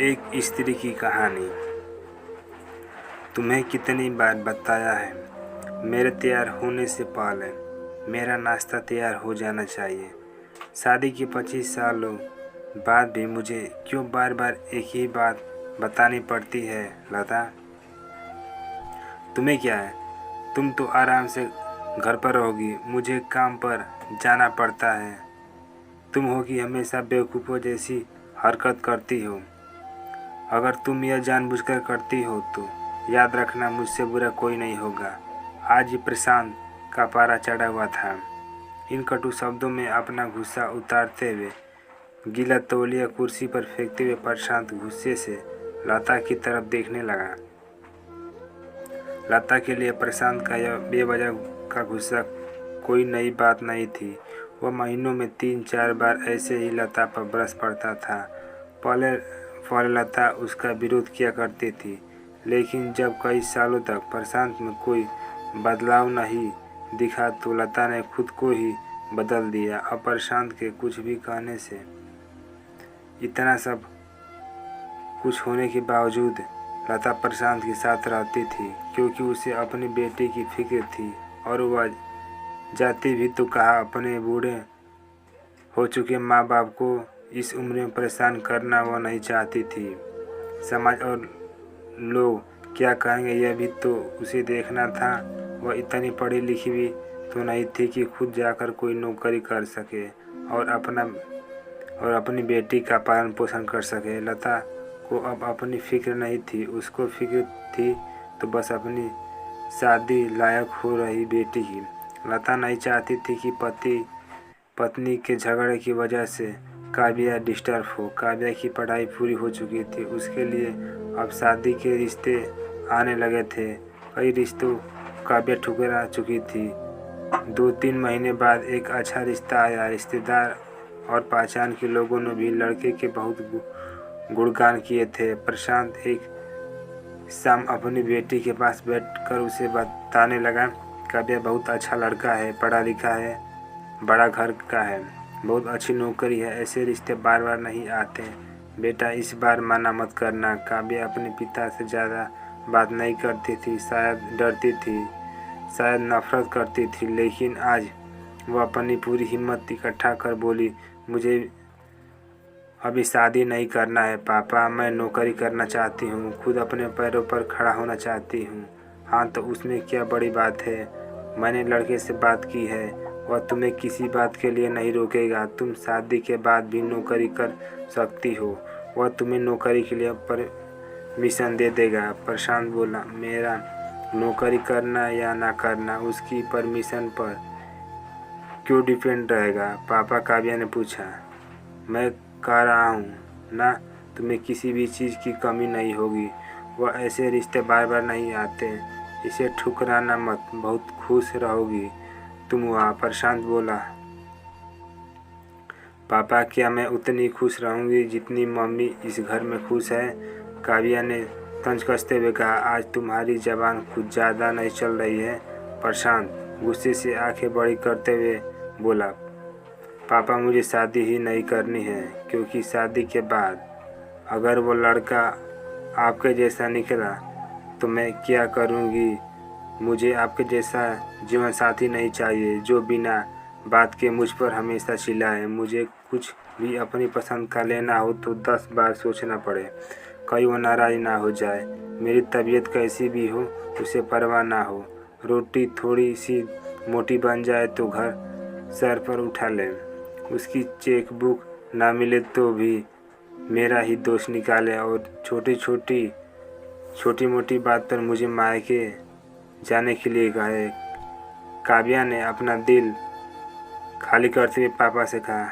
एक स्त्री की कहानी। तुम्हें कितनी बार बताया है, मेरे तैयार होने से पहले मेरा नाश्ता तैयार हो जाना चाहिए। शादी के 25 सालों बाद भी मुझे क्यों बार बार एक ही बात बतानी पड़ती है लता? तुम्हें क्या है, तुम तो आराम से घर पर रहोगी, मुझे काम पर जाना पड़ता है। तुम हो कि हमेशा बेवकूफ़ों जैसी हरकत करती हो। अगर तुम यह जानबूझकर करती हो तो याद रखना, मुझसे बुरा कोई नहीं होगा। आज ही प्रशांत का पारा चढ़ा हुआ था। इन कटु शब्दों में अपना गुस्सा उतारते हुए, गीला तौलिया कुर्सी पर फेंकते हुए प्रशांत गुस्से से लता की तरफ देखने लगा। लता के लिए प्रशांत का यह बेवजह का गुस्सा कोई नई बात नहीं थी। वह महीनों में 3-4 बार ऐसे ही लता पर बरस पड़ता था। पहले लता उसका विरोध किया करती थी, लेकिन जब कई सालों तक प्रशांत में कोई बदलाव नहीं दिखा तो लता ने खुद को ही बदल दिया। अब प्रशांत के कुछ भी कहने से, इतना सब कुछ होने के बावजूद लता प्रशांत के साथ रहती थी, क्योंकि उसे अपनी बेटी की फिक्र थी। और वह जाती भी तो कहा, अपने बूढ़े हो चुके माँ बाप को इस उम्र में परेशान करना वह नहीं चाहती थी। समाज और लोग क्या कहेंगे यह भी तो उसे देखना था। वह इतनी पढ़ी लिखी भी तो नहीं थी कि खुद जाकर कोई नौकरी कर सके और अपनी बेटी का पालन पोषण कर सके। लता को अब अपनी फिक्र नहीं थी, उसको फिक्र थी तो बस अपनी शादी लायक हो रही बेटी की। लता नहीं चाहती थी कि पत्नी के झगड़े की वजह से काव्या डिस्टर्ब हो। काव्या की पढ़ाई पूरी हो चुकी थी, उसके लिए अब शादी के रिश्ते आने लगे थे। कई रिश्तों काव्या ठुकरा चुकी थी। 2-3 महीने बाद एक अच्छा रिश्ता आया। रिश्तेदार और पहचान के लोगों ने भी लड़के के बहुत गुणगान किए थे। प्रशांत एक शाम अपनी बेटी के पास बैठकर उसे बताने लगा, काव्या बहुत अच्छा लड़का है, पढ़ा लिखा है, बड़ा घर का है, बहुत अच्छी नौकरी है, ऐसे रिश्ते बार बार नहीं आते। बेटा इस बार मना मत करना। काव्या अपने पिता से ज़्यादा बात नहीं करती थी, शायद डरती थी, शायद नफरत करती थी, लेकिन आज वह अपनी पूरी हिम्मत इकट्ठा कर बोली, मुझे अभी शादी नहीं करना है पापा, मैं नौकरी करना चाहती हूँ, खुद अपने पैरों पर खड़ा होना चाहती हूँ। हाँ तो उसमें क्या बड़ी बात है, मैंने लड़के से बात की है, वह तुम्हें किसी बात के लिए नहीं रोकेगा। तुम शादी के बाद भी नौकरी कर सकती हो, वह तुम्हें नौकरी के लिए परमिशन दे देगा। प्रशांत बोला, मेरा नौकरी करना या ना करना उसकी परमिशन पर क्यों डिपेंड रहेगा पापा? काव्या ने पूछा। मैं कह रहा हूँ ना, तुम्हें किसी भी चीज़ की कमी नहीं होगी। वह ऐसे रिश्ते बार बार नहीं आते, इसे ठुकराना मत, बहुत खुश रहोगी तुम वहाँ। प्रशांत बोला, पापा क्या मैं उतनी खुश रहूँगी जितनी मम्मी इस घर में खुश है? काव्या ने तंज कसते हुए कहा, आज तुम्हारी जबान कुछ ज़्यादा नहीं चल रही है। प्रशांत गुस्से से आंखें बड़ी करते हुए बोला, पापा मुझे शादी ही नहीं करनी है, क्योंकि शादी के बाद अगर वो लड़का आपके जैसा निकला तो मैं क्या करूँगी? मुझे आपके जैसा जीवन साथी नहीं चाहिए जो बिना बात के मुझ पर हमेशा चिल्लाए। मुझे कुछ भी अपनी पसंद का लेना हो तो 10 बार सोचना पड़े, कहीं वो नाराज़ ना हो जाए। मेरी तबीयत कैसी भी हो उसे परवाह ना हो, रोटी थोड़ी सी मोटी बन जाए तो घर सर पर उठा ले, उसकी चेक बुक ना मिले तो भी मेरा ही दोष निकाले और छोटी मोटी बात पर मुझे मायके जाने के लिए कहे। काव्या ने अपना दिल खाली करते हुए पापा से कहा,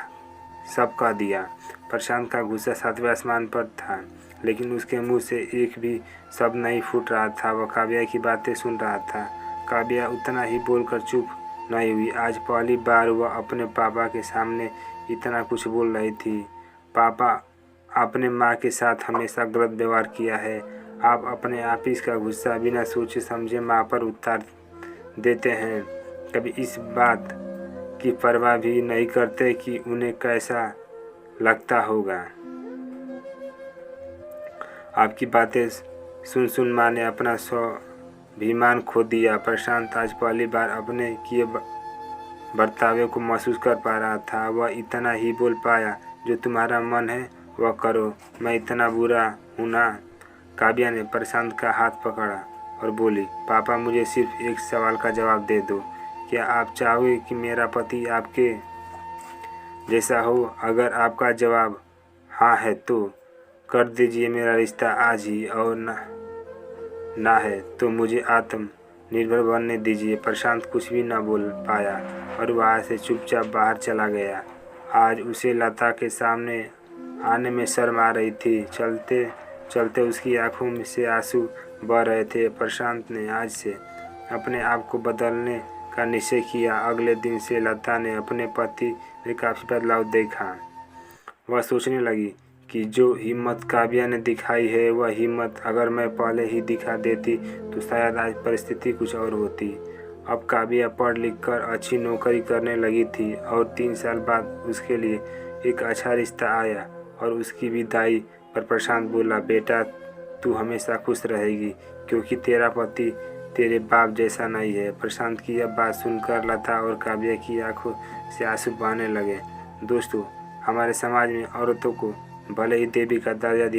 सब कह दिया। प्रशांत का गुस्सा 7वें आसमान पर था, लेकिन उसके मुंह से एक भी शब्द नहीं फूट रहा था। वह काव्या की बातें सुन रहा था। काव्या उतना ही बोलकर चुप नहीं हुई। आज पहली बार वह अपने पापा के सामने इतना कुछ बोल रही थी। पापा, आपने माँ के साथ हमेशा गलत व्यवहार किया है। आप अपने आप ही इसका गुस्सा बिना सोचे समझे माँ पर उतार देते हैं। कभी इस बात की परवाह भी नहीं करते कि उन्हें कैसा लगता होगा। आपकी बातें सुन माँ ने अपना स्वाभिमान खो दिया। प्रशांत आज पहली बार अपने किए बर्तावे को महसूस कर पा रहा था। वह इतना ही बोल पाया, जो तुम्हारा मन है वह करो, मैं इतना बुरा हूँ ना। काव्या ने प्रशांत का हाथ पकड़ा और बोली, पापा मुझे सिर्फ एक सवाल का जवाब दे दो। क्या आप चाहोगे कि मेरा पति आपके जैसा हो? अगर आपका जवाब हाँ है तो कर दीजिए मेरा रिश्ता आज ही, और ना है तो मुझे आत्मनिर्भर बनने दीजिए। प्रशांत कुछ भी न बोल पाया और वहाँ से चुपचाप बाहर चला गया। आज उसे लता के सामने आने में शर्म आ रही थी। चलते चलते उसकी आंखों में से आंसू बह रहे थे। प्रशांत ने आज से अपने आप को बदलने का निश्चय किया। अगले दिन से लता ने अपने पति में काफ़ी बदलाव देखा। वह सोचने लगी कि जो हिम्मत काव्या ने दिखाई है, वह हिम्मत अगर मैं पहले ही दिखा देती तो शायद आज परिस्थिति कुछ और होती। अब काव्या पढ़ लिख कर अच्छी नौकरी करने लगी थी और 3 साल बाद उसके लिए एक अच्छा रिश्ता आया। और उसकी विदाई पर प्रशांत बोला, बेटा तू हमेशा खुश रहेगी, क्योंकि तेरा पति तेरे बाप जैसा नहीं है। प्रशांत की यह बात सुनकर लता और काव्या की आंखों से आंसू बहने लगे। दोस्तों, हमारे समाज में औरतों को भले ही देवी का दर्जा